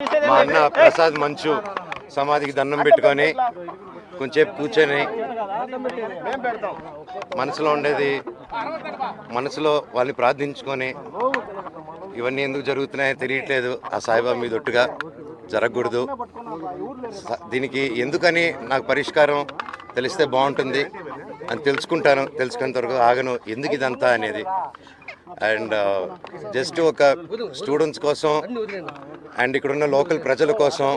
మా అన్న ప్రసాద్ మంచు సమాధికి దండం పెట్టుకొని కొంచెంసేపు కూర్చొని మనసులో ఉండేది మనసులో వాళ్ళని ప్రార్థించుకొని ఇవన్నీ ఎందుకు జరుగుతున్నాయో తెలియట్లేదు. ఆ సాయిబాబా మీద ఒట్టుగా జరగకూడదు. దీనికి ఎందుకని నాకు పరిష్కారం తెలిస్తే బాగుంటుంది అని తెలుసుకుంటాను. తెలుసుకున్నంత వరకు ఆగను ఎందుకు ఇదంతా అనేది. అండ్ జస్ట్ ఒక స్టూడెంట్స్ కోసం అండ్ ఇక్కడున్న లోకల్ ప్రజల కోసం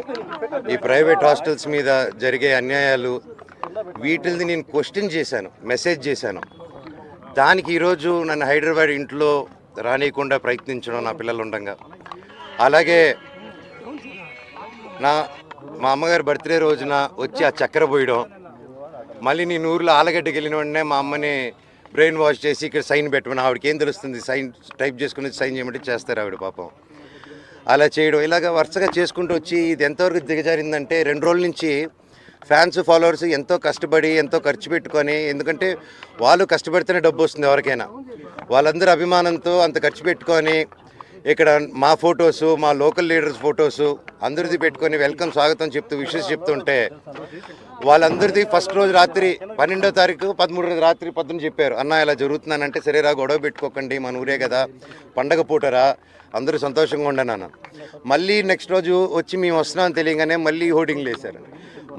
ఈ ప్రైవేట్ హాస్టల్స్ మీద జరిగే అన్యాయాలు వీటిని నేను క్వశ్చన్ చేశాను, మెసేజ్ చేశాను. దానికి ఈరోజు నన్ను హైదరాబాద్ ఇంట్లో రానియకుండా ప్రయత్నించడం నా పిల్లలు ఉండగా, అలాగే మా అమ్మగారి బర్త్డే రోజున వచ్చి ఆ చక్కెర పోయడం, మళ్ళీ నేను ఊర్లో ఆలగడ్డకి వెళ్ళిన వెంటనే మా అమ్మని బ్రెయిన్ వాష్ చేసి ఇక్కడ సైన్ పెట్టమని, ఆవిడకి ఏం తెలుస్తుంది, సైన్ టైప్ చేసుకుని సైన్ చేయమంటే చేస్తారు ఆవిడ పాపం. అలా చేయడం ఇలాగ వరుసగా చేసుకుంటూ వచ్చి ఇది ఎంతవరకు దిగజారిందంటే 2 రోజుల నుంచి ఫ్యాన్స్ ఫాలోవర్స్ ఎంతో కష్టపడి ఎంతో ఖర్చు పెట్టుకొని, ఎందుకంటే వాళ్ళు కష్టపడితేనే డబ్బు వస్తుంది ఎవరికైనా, వాళ్ళందరూ అభిమానంతో అంత ఖర్చు పెట్టుకొని ఇక్కడ మా ఫొటోసు మా లోకల్ లీడర్స్ ఫొటోసు అందరిది పెట్టుకొని వెల్కమ్ స్వాగతం చెప్తూ విషెస్ చెప్తుంటే వాళ్ళందరిది ఫస్ట్ రోజు రాత్రి 12వ తారీఖు 13వ రోజు రాత్రి 10 చెప్పారు, అన్న ఇలా జరుగుతున్నానంటే సరేరా గొడవ పెట్టుకోకండి మన ఊరే కదా పండగ పూటరా అందరూ సంతోషంగా ఉండను. మళ్ళీ నెక్స్ట్ రోజు వచ్చి మేము వస్తున్నామని తెలియగానే మళ్ళీ హోర్డింగ్లు వేశారు.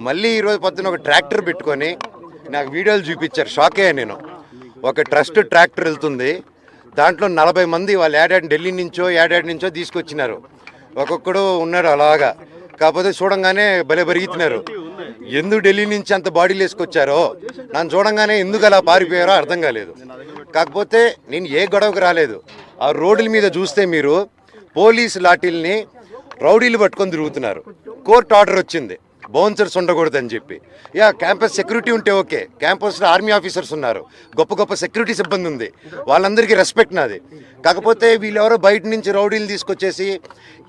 మళ్ళీ ఈరోజు పొద్దున ఒక ట్రాక్టర్ పెట్టుకొని నాకు వీడియోలు చూపించారు, షాక్ అయ్యాను నేను. ఒక ట్రస్ట్ ట్రాక్టర్ వెళ్తుంది, దాంట్లో 40 మంది వాళ్ళు ఏడాది ఢిల్లీ నుంచో తీసుకొచ్చినారు. ఒక్కొక్కడు ఉన్నాడు అలాగా, కాకపోతే చూడంగానే భలే పెరుగుతున్నారు. ఎందుకు ఢిల్లీ నుంచి అంత బాడీలు వేసుకొచ్చారో నన్ను చూడంగానే ఎందుకు అలా పారిపోయారో అర్థం కాలేదు. కాకపోతే నేను ఏ గొడవకు రాలేదు. ఆ రోడ్ల మీద చూస్తే మీరు పోలీసు లాఠీల్ని రౌడీలు పట్టుకొని తిరుగుతున్నారు. కోర్టు ఆర్డర్ వచ్చింది బౌన్సర్స్ ఉండకూడదని చెప్పి. క్యాంపస్ సెక్యూరిటీ ఉంటే ఓకే, క్యాంపస్లో ఆర్మీ ఆఫీసర్స్ ఉన్నారు, గొప్ప గొప్ప సెక్యూరిటీ సిబ్బంది ఉంది, వాళ్ళందరికీ రెస్పెక్ట్ నాది. కాకపోతే వీళ్ళెవరో బయట నుంచి రౌడీలు తీసుకొచ్చేసి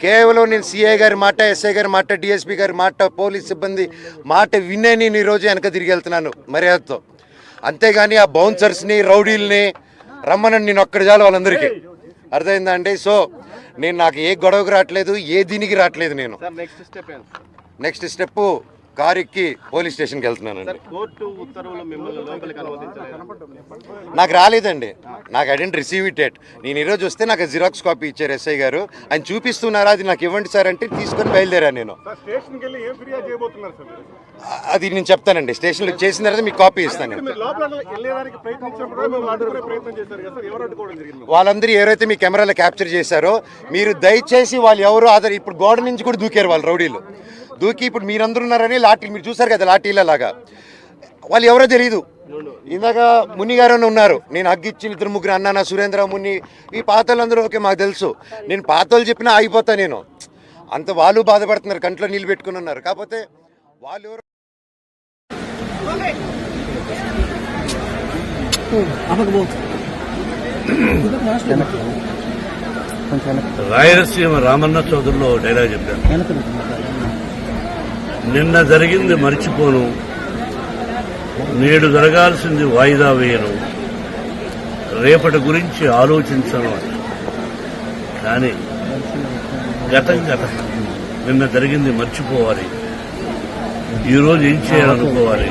కేవలం నేను సిఐ గారి మాట, ఎస్ఐ గారి మాట, డిఎస్పీ గారి మాట, పోలీస్ సిబ్బంది మాట వినే నేను ఈరోజు వెనక తిరిగి వెళ్తున్నాను మర్యాదతో. అంతేగాని ఆ బౌన్సర్స్ని రౌడీల్ని రమ్మనని నేను ఒక్కడి చాలు వాళ్ళందరికీ, అర్థమైందా అండి? సో నాకు ఏ గొడవకు రావట్లేదు, ఏ దీనికి రావట్లేదు. నేను నెక్స్ట్ స్టెప్ కారు ఎక్కి పోలీస్ స్టేషన్కి వెళ్తున్నానండి. నాకు రాలేదండి, నాకు I didn't receive it yet. నేను ఈరోజు వస్తే నాకు జిరాక్స్ కాపీ ఇచ్చారు ఎస్ఐ గారు, ఆయన చూపిస్తున్నారా అది నాకు ఇవ్వండి సార్ అంటే తీసుకొని బయలుదేరాను నేను. అది నేను చెప్తానండి, స్టేషన్లో చేసిన తర్వాత మీకు కాపీ ఇస్తాను. వాళ్ళందరూ ఎవరైతే మీ కెమెరాలో క్యాప్చర్ చేశారో మీరు దయచేసి వాళ్ళు ఎవరు ఇప్పుడు గోడ నుంచి కూడా దూకారు వాళ్ళు రౌడీలు. దూకి ఇప్పుడు మీరందరూ ఉన్నారని లాఠీలు మీరు చూసారు కదా, లాఠీలలాగా వాళ్ళు ఎవరో తెలియదు. ఇందాక ముని గారు ఉన్నారు, నేను హగ్గిచ్చిన 2-3 అన్నానా సురేంద్ర ముని ఈ పాతలందరూ ఓకే మాకు తెలుసు. నేను పాతలు చెప్పినా ఆగిపోతా నేను. అంత వాళ్ళు బాధపడుతున్నారు, కంట్లో నీళ్ళు పెట్టుకుని ఉన్నారు. కాకపోతే వాళ్ళు ఎవరు రాయలసీమ రామన్న చౌదరిలో డైలాగ్ చెప్పాను, నిన్న జరిగింది మర్చిపోను, నేడు జరగాల్సింది వాయిదా వేయను, రేపటి గురించి ఆలోచించను. కానీ గతం నిన్న జరిగింది మర్చిపోవాలి, ఈరోజు ఏం చేయాలనుకోవాలి,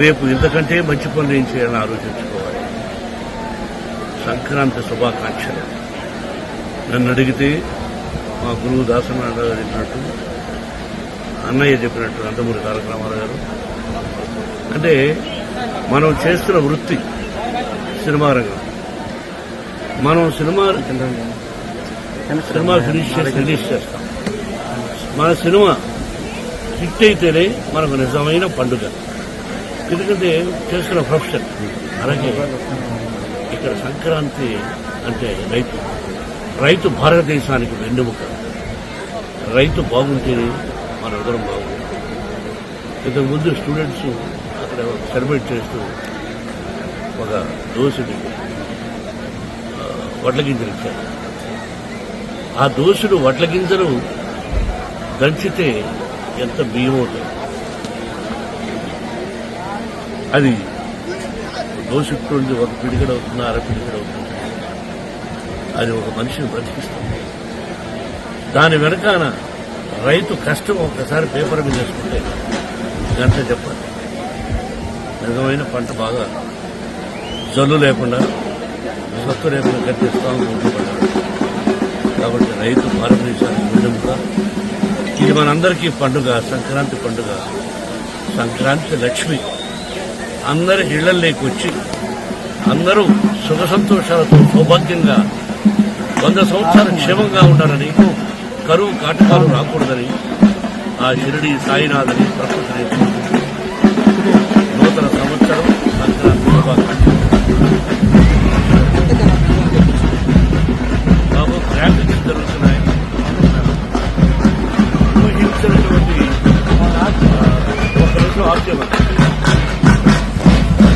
రేపు ఇంతకంటే మంచి పనులు ఏం చేయాలని ఆలోచించుకోవాలి. సంక్రాంతి శుభాకాంక్షలు. నన్ను అడిగితే మా గురువు దాసనారాయణ గారు చెప్పినట్టు, అన్నయ్య చెప్పినట్టు నందమూరి తారక రామారావు గారు, అంటే మనం చేస్తున్న వృత్తి సినిమా రంగం. మనం సినిమా రిలీజ్ చేస్తాం. మన సినిమా హిట్ అయితేనే మనకు నిజమైన పండుగ, ఎందుకంటే చేస్తున్న ప్రొఫెషన్. అలాగే ఇక్కడ సంక్రాంతి అంటే రైతు భారతదేశానికి వెన్నెముక. రైతు బాగుంటేనే మన అందరం బాగుంది. ఇంతకుముందు స్టూడెంట్స్ అక్కడ సెలబ్రేట్ చేస్తూ ఒక దోశని వడ్ల గింజలు ఇచ్చారు. ఆ దోశలు వడ్ల గింజలు దంచితే ఎంత బియ్యం అవుతుంది. అది దోషుకుంది ఒక పిడికడవుతుంది, అర పిడికడవుతుంది. అది ఒక మనిషిని బ్రతికిస్తుంది. దాని వెనకాల రైతు కష్టం ఒక్కసారి పేపర్ మీద వేసుకుంటే గంట చెప్పాలి. నిజమైన పంట బాగా జల్లు లేకుండా సత్తు లేకుండా కట్టిస్తాను ఉంటున్నాడు. కాబట్టి రైతు భారతదేశానికి వెన్నెముక. ఇది మనందరికీ పండుగ, సంక్రాంతి పండుగ. సంక్రాంతి లక్ష్మి అందరి ఇళ్లలోకి వచ్చి అందరూ సుఖ సంతోషాలతో సౌభాగ్యంగా 100 సంవత్సరాలు క్షేమంగా ఉండాలని, కరువు కాటకాలు రాకూడదని ఆ షిరిడి సాయినాథని ప్రకృతిని నూతన సంవత్సరం సంక్రాంతి శుభాకాంక్షలు.